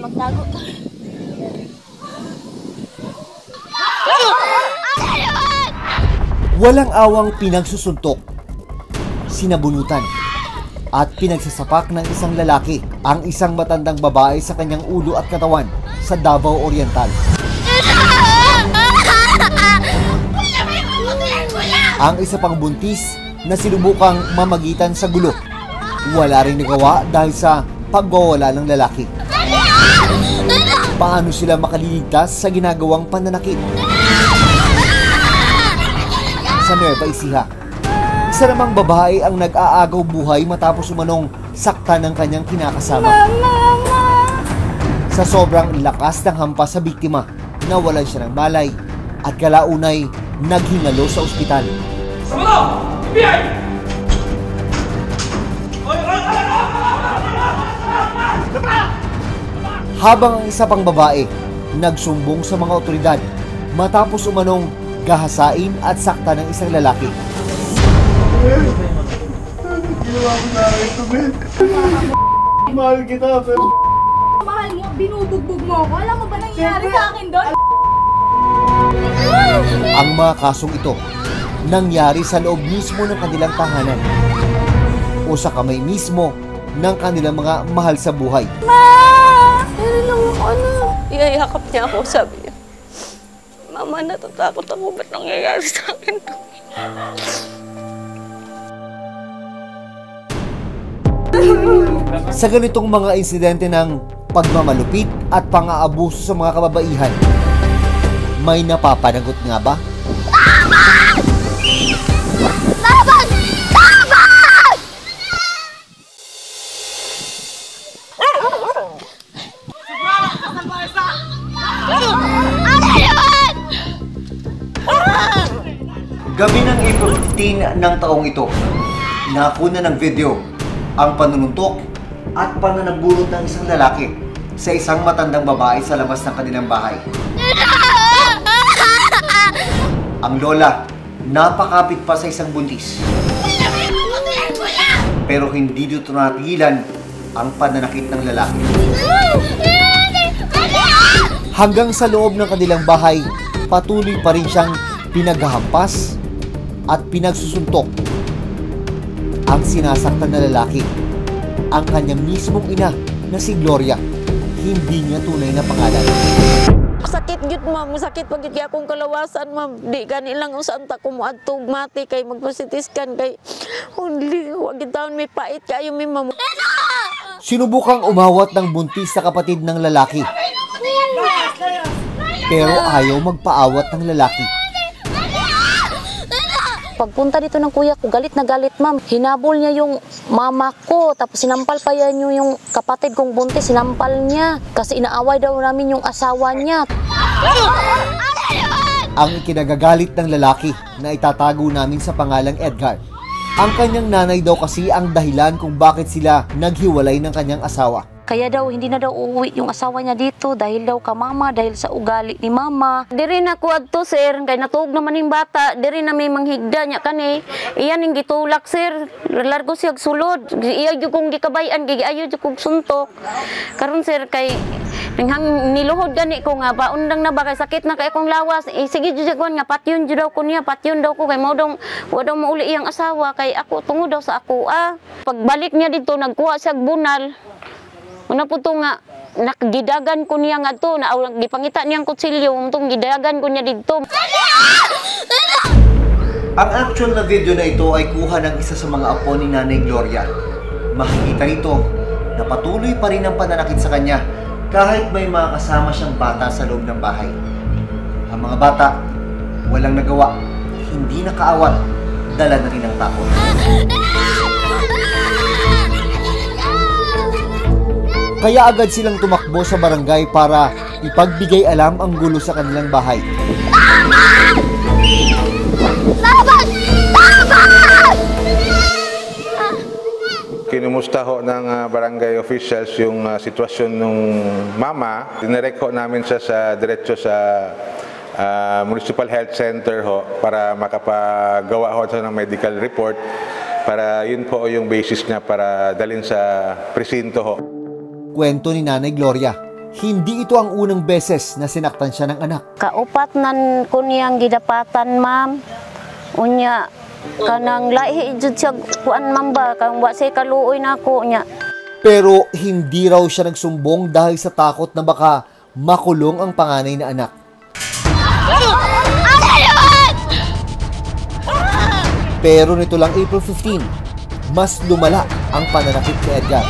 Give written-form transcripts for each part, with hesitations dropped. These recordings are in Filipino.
magtago. Walang awang pinagsusuntok, sinabunutan, at pinagsasapak ng isang lalaki ang isang matandang babae sa kanyang ulo at katawan sa Davao Oriental. Ang isa pang buntis na sinubukang mamagitan sa gulo. Wala ring nagawa dahil sa pagwawala ng lalaki. Paano sila makaliligtas sa ginagawang pananakit? Sa Nueva Ecija, isa namang babae ang nag-aagaw buhay matapos umanong sakta ng kanyang kinakasama. Sa sobrang lakas ng hampas sa biktima, nawalan siya ng malay at kalaunay naghingalo sa ospital. Habang ang isa pang babae nagsumbong sa mga otoridad matapos umanong gahasain at sakta ng isang lalaki. Ginawa mo na akin ito, Ben. Mahal kita, pero... Mahal mo, binubugbog mo ako. Alam mo ba nangyari sa akin doon? Ang mga kasong ito nangyari sa loob mismo ng kanilang tahanan o sa kamay mismo ng kanilang mga mahal sa buhay. Iyayakap niya ako, sabi niya. Mama, natatakot ako. Ba't nangyayari sa akin to? Sa ganitong mga insidente ng pagmamalupit at pang-aabuso sa mga kababaihan, may napapanagot nga ba? Laban! Laban! Gabi ng April 15 ng taong ito, nakuna ng video ang panununtok at pananabulot ng isang lalaki sa isang matandang babae sa labas ng kanilang bahay. Ang lola, napakapit pa sa isang buntis. Pero hindi dito natigilan ang pananakit ng lalaki. Hanggang sa loob ng kanilang bahay, patuloy pa rin siyang pinaghahampas at pinagsusuntok. Ang sinasaktan na lalaki, ang kanyang mismong ina na si Gloria, hindi niya tunay na pangalan. Sakit gyud, ma'am. Sakit pag gyud akong kalawasan, ma'am. Di gani lang usan ta ko moadtog mati kay magpositiskan kay only wag taon may pait kayo mi, ma'am. Sinubukang umawat ng buntis sa kapatid ng lalaki. Pero ayaw magpaawat ng lalaki. Pagpunta dito ng kuya ko, galit na galit, ma'am. Hinabol niya yung mama ko, tapos sinampal pa yan yung kapatid kong buntis, sinampal niya. Kasi inaaway daw namin yung asawa niya. Ang ikinagagalit ng lalaki na itatago namin sa pangalang Edgar. Ang kanyang nanay daw kasi ang dahilan kung bakit sila naghiwalay ng kanyang asawa. Kaya daw, hindi na daw uuwi yung asawa niya dito dahil daw ka mama, dahil sa ugali ni mama. Diri na ko adto, sir, kay natuog naman yung bata, diri na may manghigda niya kani. Iyan yung gitulak, sir, largo siya sulod. Iya yung kong gikabayan, ayaw yung kong suntok. Karon sir, kay niluhod gani ko nga, paundang na ba, kay sakit na kay akong lawas. Sige, Diyos nga, patyon daw ko niya, patyon daw ko, kay wadong mauli iyang asawa, kay ako, tungo daw sa ako, Pagbalik niya dito, nagkuha siya bunal. Una po ito nga, gidagan ko niya nga ito, gipangita niyang kutsilyo, itong gidagan ko niya dito. Ang actual na video na ito ay kuha ng isa sa mga apo ni Nanay Gloria. Makikita rito na patuloy pa rin ang pananakit sa kanya kahit may mga kasama siyang bata sa loob ng bahay. Ang mga bata, walang nagawa, hindi nakaawat, dala na rin ang takot. Kaya agad silang tumakbo sa barangay para ipagbigay alam ang gulo sa kanilang bahay. Laban! Laban! Kinumusta ho ng barangay officials yung sitwasyon ng mama. Dinirect ho namin siya diretso sa Municipal Health Center ho para makapagawa ho ng medical report para yun po yung basis niya para dalhin sa presinto ho. Kwento ni Nanay Gloria, Hindi ito ang unang beses na sinaktan siya ng anak. Kaupat nan ko niyang gidapatan, ma'am. Unya, kanang lahi jud siya kuan ma'am ba, kang wa say kaluoy nako nya. Pero hindi raw siya nagsumbong dahil sa takot na baka makulong ang panganay na anak. Pero nito lang April 15, mas lumala ang pananakit ni Edgar.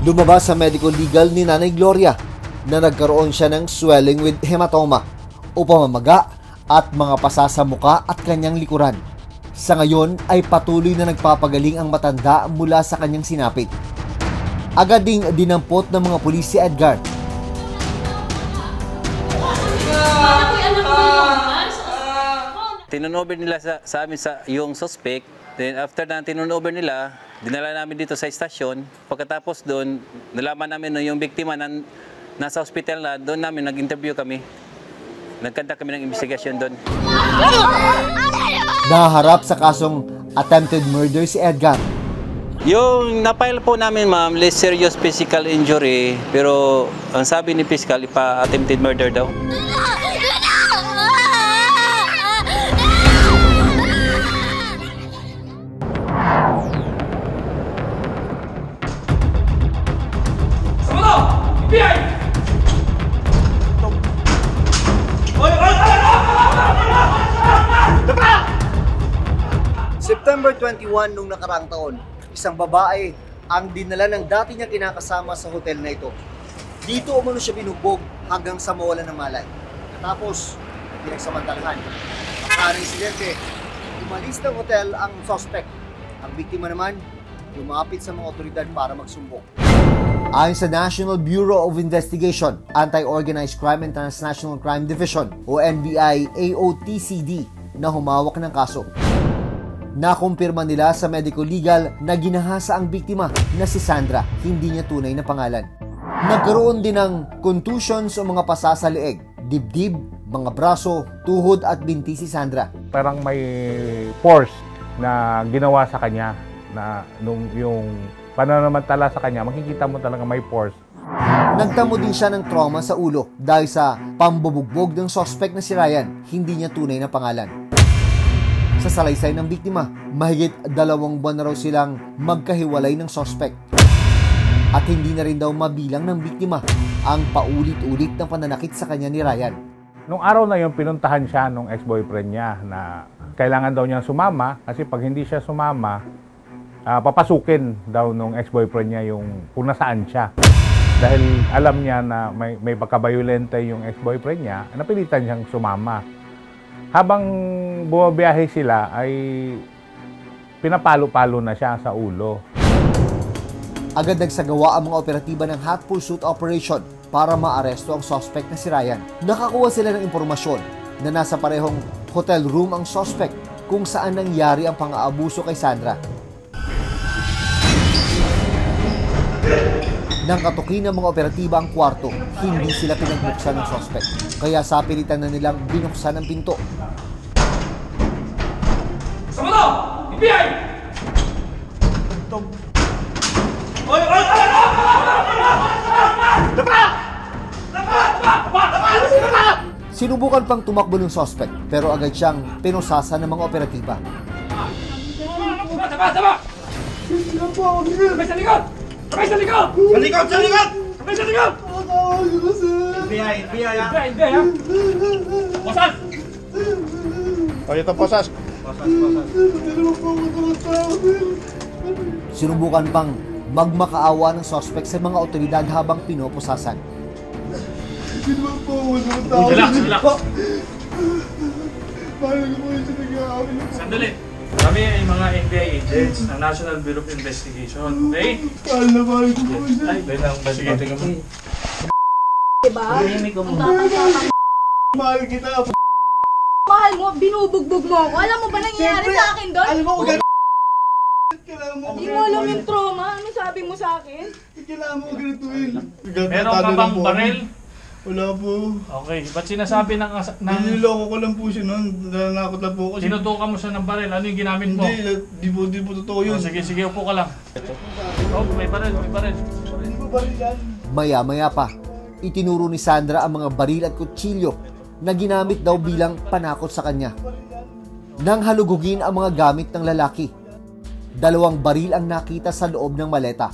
Lumabas sa medical legal ni Nanay Gloria na nagkaroon siya ng swelling with hematoma o pamamaga at mga pasa sa muka at kanyang likuran. Sa ngayon ay patuloy na nagpapagaling ang matanda mula sa kanyang sinapit. Agad ding dinampot ng mga pulis si Edgar. Tinunover nila sa amin yung suspect. Then after na tinunover nila, dinala namin dito sa istasyon. Pagkatapos doon, nalaman namin no, yung biktima na nasa hospital na, doon namin nag-interview kami. Nagkanta kami ng investigasyon doon. Naharap sa kasong attempted murder si Edgar. Yung na-file po namin, ma'am, less serious physical injury. Pero ang sabi ni fiscal, attempted murder daw. September 21 nung nakaraang taon, isang babae ang dinala ng dati niya kinakasama sa hotel na ito. Dito umano siya binugbog hanggang sa mawalan ng malay. Tapos, pinagsamantalahan. Ang insidente, umalis ng hotel ang suspect. Ang biktima naman, lumapit sa mga otoridad para magsumbong. Ayon sa National Bureau of Investigation, Anti-Organized Crime and Transnational Crime Division o NBI-AOTCD na humawak ng kaso. Nakumpirma nila sa medical legal na ginahasa ang biktima na si Sandra, hindi niya tunay na pangalan. Nagkaroon din ng contusions o mga pasa sa leeg, dibdib, mga braso, tuhod at binti si Sandra. Parang may force na ginawa sa kanya na nung yung pananamantala sa kanya, makikita mo talaga may force. Nagtamo din siya ng trauma sa ulo dahil sa pambubugbog ng suspect na si Ryan, hindi niya tunay na pangalan. Sa salaysay ng biktima, mahigit 2 buwan na raw silang magkahiwalay ng suspect. At hindi na rin daw mabilang ng biktima ang paulit-ulit ng pananakit sa kanya ni Ryan. Nung araw na yun, pinuntahan siya nung ex-boyfriend niya na kailangan daw niyang sumama kasi pag hindi siya sumama, papasukin daw nung ex-boyfriend niya yung kung nasaan siya. Dahil alam niya na may pagkabayolente yung ex-boyfriend niya, napilitan siyang sumama. Habang bumabiyahe sila ay pinapalo-palo na siya sa ulo. Agad nagsagawa ang mga operatiba ng hot pursuit operation para maaresto ang suspect na si Ryan. Nakakuha sila ng impormasyon na nasa parehong hotel room ang suspect kung saan nangyari ang pang-aabuso kay Sandra. Nang katukin ng mga operatiba ang kwarto, hindi sila pinagbuksan ng suspect. Kaya sa pilitan na nilang binuksan ang pinto. Samado! FBI! Oy! Sinubukan pang tumakbo ng suspect pero agad siyang pinusasan ng mga operatiba. Tama! Sabay sa likod! Sabay sa likod! Sa likod! Sabay sa likod! FBI ha? Posas! O, ito posas. Sinubukan pang magmakaawa ng suspect sa mga otoridad habang pinoposasan. Relax! Sandali! Kami ay mga NBI agents ng National Bureau of Investigation, okay? Ay, sige, tingnan mo. Diba? Mahal kita. Mahal mo, binubugbog mo ako. Alam mo ba nangyayari sa akin doon? Alam mo, Hindi mo alam yung trauma. Ano sabi mo sa akin? kailangan mo ganituin. Meron ka bang baril? Wala po. Okay, ba't sinasabi ng... Nililoko ko lang po siya noon. Nanakot lang po ako. Tinutukan mo siya ng baril, ano yung ginamit mo? Di po totoo yun. Sige, upo ka lang. Oh, may baril. Hindi po baril yan. Maya-maya pa, itinuro ni Sandra ang mga baril at kutsilyo na ginamit daw bilang panakot sa kanya. Nang halugugin ang mga gamit ng lalaki, 2 baril ang nakita sa loob ng maleta.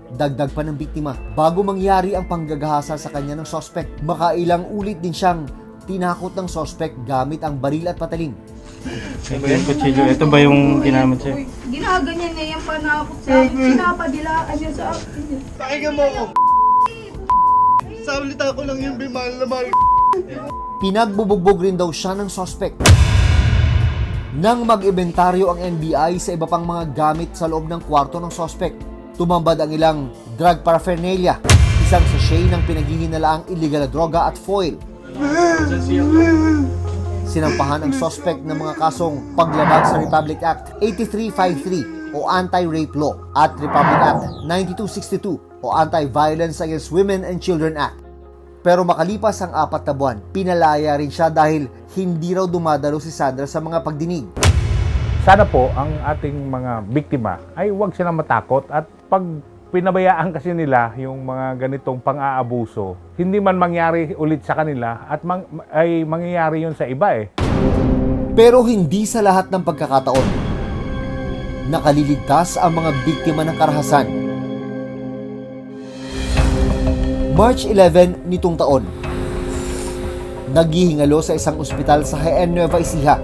Dagdag pa ng biktima, bago mangyari ang panggagahasa sa kanya ng sospek, makailang ulit din siyang tinakot ng sospek gamit ang baril at patalim. Ito yung kutsilyo. Ito ba yung ginamit sa'yo? Ginaganyan niya yung panakot sa akin. Pinapadilaan niya sa akin. Pakinggan mo ako. Salita ko lang yung mahal na mahal. Pinagbubugbog rin daw siya ng sospek. Nang mag-inventaryo ang NBI sa iba pang mga gamit sa loob ng kwarto ng sospek, tumambad ang ilang drug paraphernalia, isang sachet ng pinaghihinalaang illegal na droga at foil. Sinampahan ang suspect ng mga kasong paglabag sa Republic Act 8353 o Anti-Rape Law at Republic Act 9262 o Anti-Violence Against Women and Children Act. Pero makalipas ang 4 na buwan, pinalaya rin siya dahil hindi raw dumadalo si Sandra sa mga pagdinig. Sana po ang ating mga biktima ay huwag silang matakot at pag pinabayaan kasi nila yung mga ganitong pang-aabuso, hindi man mangyari ulit sa kanila at ay mangyayari yun sa iba eh. Pero hindi sa lahat ng pagkakataon nakaliligtas ang mga biktima ng karahasan. March 11 nitong taon, naghihingalo sa isang ospital sa Jaén, Nueva Ecija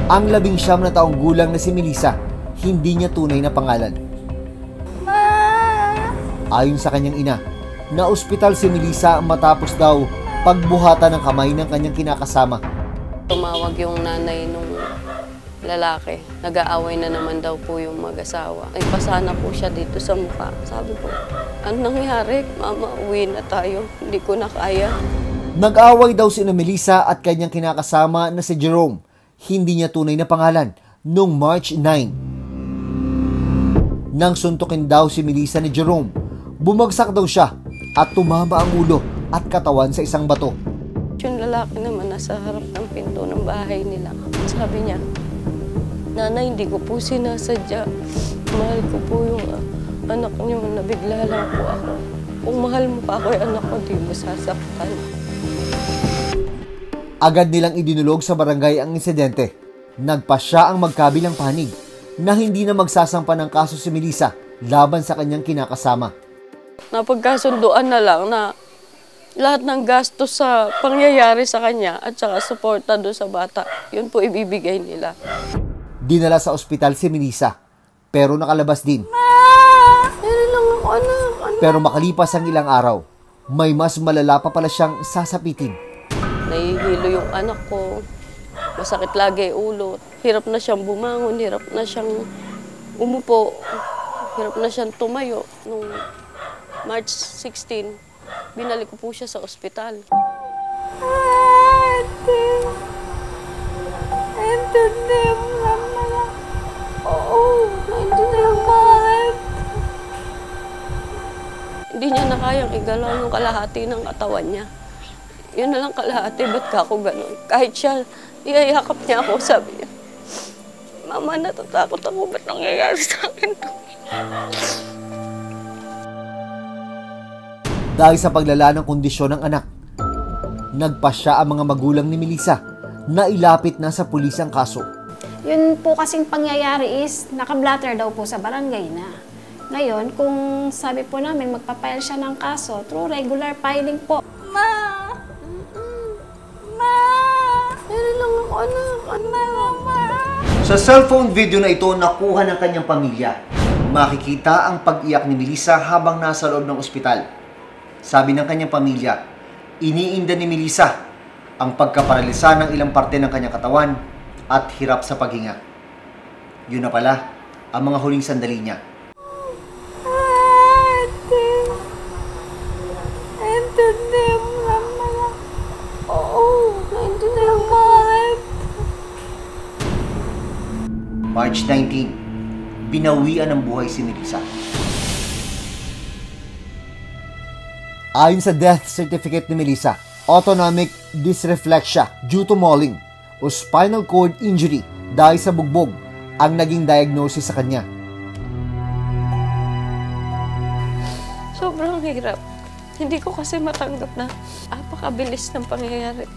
ang 19 na taong gulang na si Melissa, hindi niya tunay na pangalan. Ayon sa kanyang ina, na-ospital si Melissa matapos daw pagbuhatan ng kamay ng kanyang kinakasama. Tumawag yung nanay nung lalaki. Nag-aaway na naman daw po yung mag-asawa. Ay pasana po siya dito sa mukha. Sabi ko, ano nangyari? Mama, uwi na tayo. Hindi ko na kaya. Nag-away daw si Melissa at kanyang kinakasama na si Jerome, hindi niya tunay na pangalan, noong March 9. Nang suntukin daw si Melissa ni Jerome, bumagsak daw siya at tumama ang ulo at katawan sa isang bato. Yung lalaki naman nasa harap ng pinto ng bahay nila. Sabi niya, Nanay, hindi ko po sinasadya. Mahal ko po yung anak niyo, nabigla lang po ako. Kung mahal mo pa ako yung anak ko, di mo sasaktan. Agad nilang idinulog sa barangay ang insidente. Nagpasya ang magkabilang panig na hindi na magsasampa ng kaso si Melissa laban sa kanyang kinakasama. Napagkasunduan na lang na lahat ng gastos sa pangyayari sa kanya at saka suporta doon sa bata, yun po ibibigay nila. Dinala sa ospital si Melissa, pero nakalabas din. Pero makalipas ang ilang araw, may mas malala pa pala siyang sasapitin. Nahihilo yung anak ko, masakit lagi ulo, hirap na siyang bumangon, hirap na siyang umupo, hirap na siyang tumayo. Nung March 16, binalik ko po siya sa ospital. Hindi niya na kayang igalaw yung kalahati ng katawan niya. Yun na lang kalahati, ba't ka ako ganun? Kahit siya, iyayakap niya ako, sabi niya, Mama, natatakot ako, ba't nangyayari sa akin to? Dahil sa paglala ng kondisyon ng anak, nagpasya ang mga magulang ni Melissa na ilapit na sa pulis ang kaso. Yun po kasing pangyayari is naka-blatter daw po sa barangay na. Ngayon, kung sabi po namin magpapile siya ng kaso through regular filing po. Ma! Meron lang ako, anak. Sa cellphone video na ito, nakuha ng kanyang pamilya. Makikita ang pag-iyak ni Melissa habang nasa loob ng ospital. Sabi ng kanyang pamilya, iniinda ni Melissa ang pagkaparalisa ng ilang parte ng kanyang katawan at hirap sa paghinga. Yun na pala ang mga huling sandali niya. March 19, binawian ng buhay si Melissa. Ayon sa death certificate ni Melissa, autonomic dysreflexia due to mauling o spinal cord injury dahil sa bugbog ang naging diagnosis sa kanya. Sobrang hirap. Hindi ko kasi matanggap na apakabilis ng pangyayari.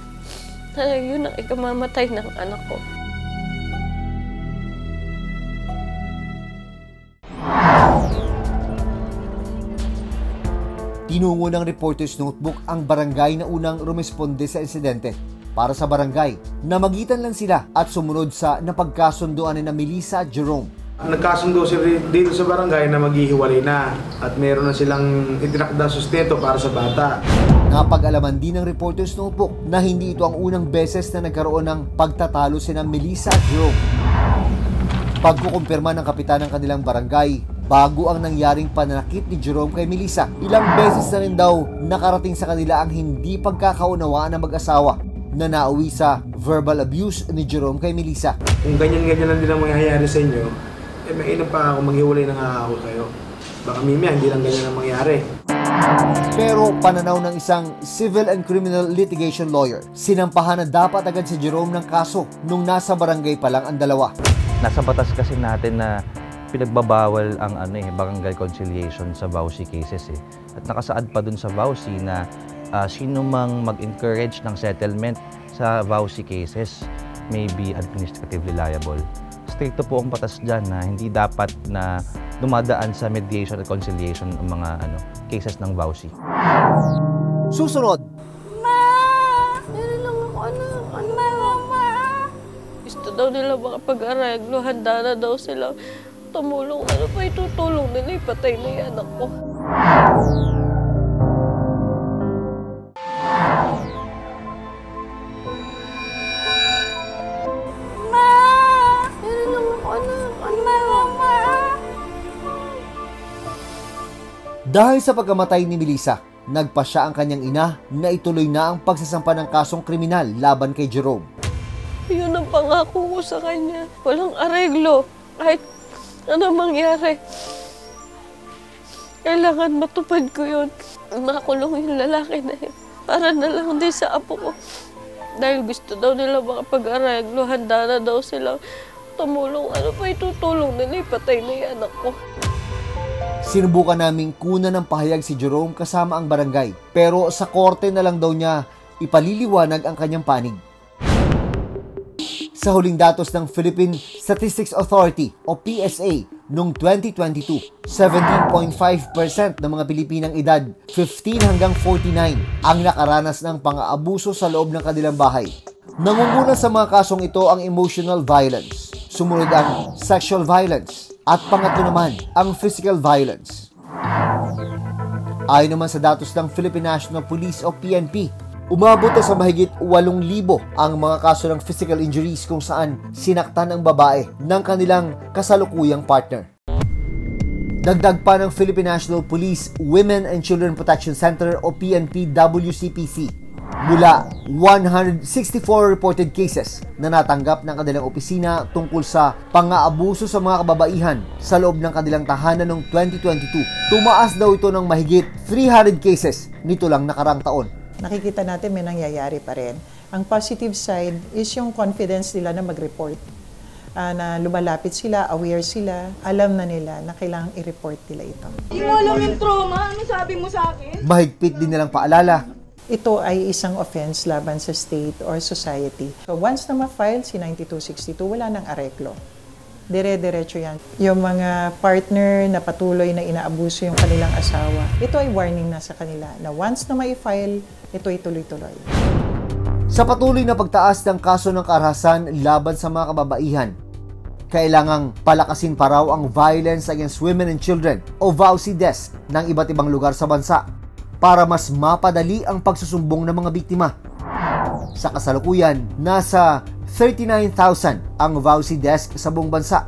Na yun ang ikamamatay ng anak ko. Tinungo ng Reporter's Notebook ang barangay na unang rumesponde sa insidente para sa barangay na magitan lang sila at sumunod sa napagkasunduan ni Melissa at Jerome. Nagkasundo sila dito sa barangay na maghihiwalay na at meron na silang itinakda sustento para sa bata. Napag-alaman din ng Reporter's Notebook na hindi ito ang unang beses na nagkaroon ng pagtatalo sina Melissa at Jerome. Pagkukumpirma ng kapitan ng kanilang barangay, bago ang nangyaring pananakit ni Jerome kay Melissa, ilang beses na rin daw nakarating sa kanila ang hindi pagkakaunawaan ng mag-asawa na nauwi sa verbal abuse ni Jerome kay Melissa. Kung ganyan-ganyan lang din ang mangyayari sa inyo, mainam pa ako maghiwalay ng ako kayo. Baka mimya, hindi lang ganyan ang mangyayari. Pero pananaw ng isang civil and criminal litigation lawyer, sinampahan na dapat agad si Jerome ng kaso nung nasa barangay pa lang ang dalawa. Nasa batas kasi natin na pinagbabawal ang barangay conciliation sa VAUSI cases eh. At nakasaad pa dun sa VAUSI na sino mang mag-encourage ng settlement sa VAUSI cases may be administratively liable. Stricto po ang batas dyan na hindi dapat na dumadaan sa mediation at conciliation ang mga cases ng VAUSI. Susunod! Ma! Meron lang ako Ma! Gusto daw nila makapag-areglo, handa na daw sila tumulong. Ano pa itutulong nila? Ipatay na yung anak ko. Ma! Meron lang ako Ma! Dahil sa pagkamatay ni Melissa, nagpasya ang kanyang ina na ituloy na ang pagsasampa ng kasong kriminal laban kay Jerome. Yun ang pangako ko sa kanya. Walang areglo. Kahit ano mangyari. Kailangan matupad ko yun. Makulong yung lalaki na yun. Para na lang din sa apo ko. Dahil gusto daw nila makapag-areglo. Handa na daw sila tumulong. Ano pa itutulong nila? Ipatay na yung anak ko. Sinubukan naming kunan ng pahayag si Jerome kasama ang barangay. Pero sa korte na lang daw niya ipaliliwanag ang kanyang panig. Sa huling datos ng Philippine Statistics Authority o PSA noong 2022, 17.5% ng mga Pilipinang edad 15 hanggang 49 ang nakaranas ng pang-aabuso sa loob ng kanilang bahay. Nangunguna sa mga kasong ito ang emotional violence, sumunod ang sexual violence, at pangatlo naman ang physical violence. Ayon naman sa datos ng Philippine National Police o PNP, umabot na sa mahigit 8,000 ang mga kaso ng physical injuries kung saan sinaktan ang babae ng kanilang kasalukuyang partner. Dagdag pa ng Philippine National Police Women and Children Protection Center o PNP-WCPC, mula 164 reported cases na natanggap ng kanilang opisina tungkol sa pang-aabuso sa mga kababaihan sa loob ng kanilang tahanan noong 2022. Tumaas daw ito ng mahigit 300 cases nito lang nakarang taon. Nakikita natin may nangyayari pa rin. Ang positive side is yung confidence nila na mag-report. Na lumalapit sila, aware sila, alam na nila na kailangang i-report nila ito. Hindi mo alam yung trauma. Ano sabi mo sa akin? Mahigpit din nilang paalala. Ito ay isang offense laban sa state or society. So once na ma-file si 9262, wala nang areklo. Dire-diretso yan. Yung mga partner na patuloy na inaabuso yung kanilang asawa, ito ay warning na sa kanila na once na ma-file, ito ay tuloy-tuloy. Sa patuloy na pagtaas ng kaso ng karahasan laban sa mga kababaihan, kailangang palakasin pa raw ang Violence Against Women and Children o VAUSI desk ng iba't ibang lugar sa bansa para mas mapadali ang pagsusumbong ng mga biktima. Sa kasalukuyan, nasa 39,000 ang VAUSI desk sa buong bansa.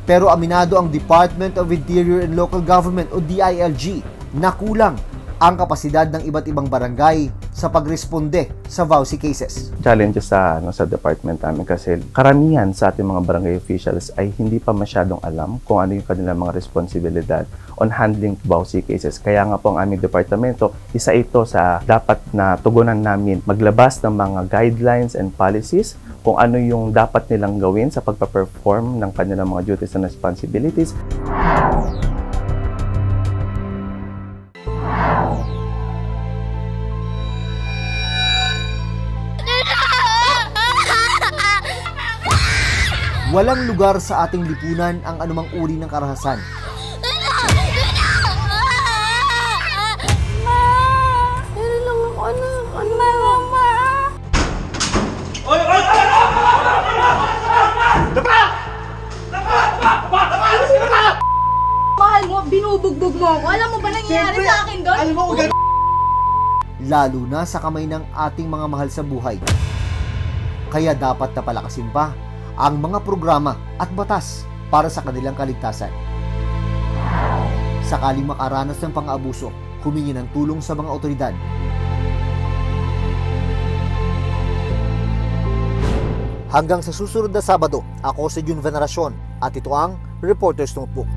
Pero aminado ang Department of Interior and Local Government o DILG na kulang ang kapasidad ng iba't ibang barangay sa pagresponde sa VAUSI cases. Challenges sa department namin kasi karamihan sa ating mga barangay officials ay hindi pa masyadong alam kung ano yung kanilang mga responsibilidad on handling VAUSI cases. Kaya nga po ang aming departamento, isa ito sa dapat na tugunan namin, maglabas ng mga guidelines and policies kung ano yung dapat nilang gawin sa pagpa-perform ng kanilang mga duties and responsibilities. Walang lugar sa ating lipunan ang anumang uri ng karahasan. Mahal mo, binubugbog mo ako. Alam mo ba nangyayari sa akin doon? Lalo na sa kamay ng ating mga mahal sa buhay. Kaya dapat na palakasin pa ang mga programa at batas para sa kanilang kaligtasan. Sakaling makaranas ng pang-aabuso, humingi ng tulong sa mga otoridad. Hanggang sa susunod na Sabado, ako si Jun Veneracion at ito ang Reporter's Notebook.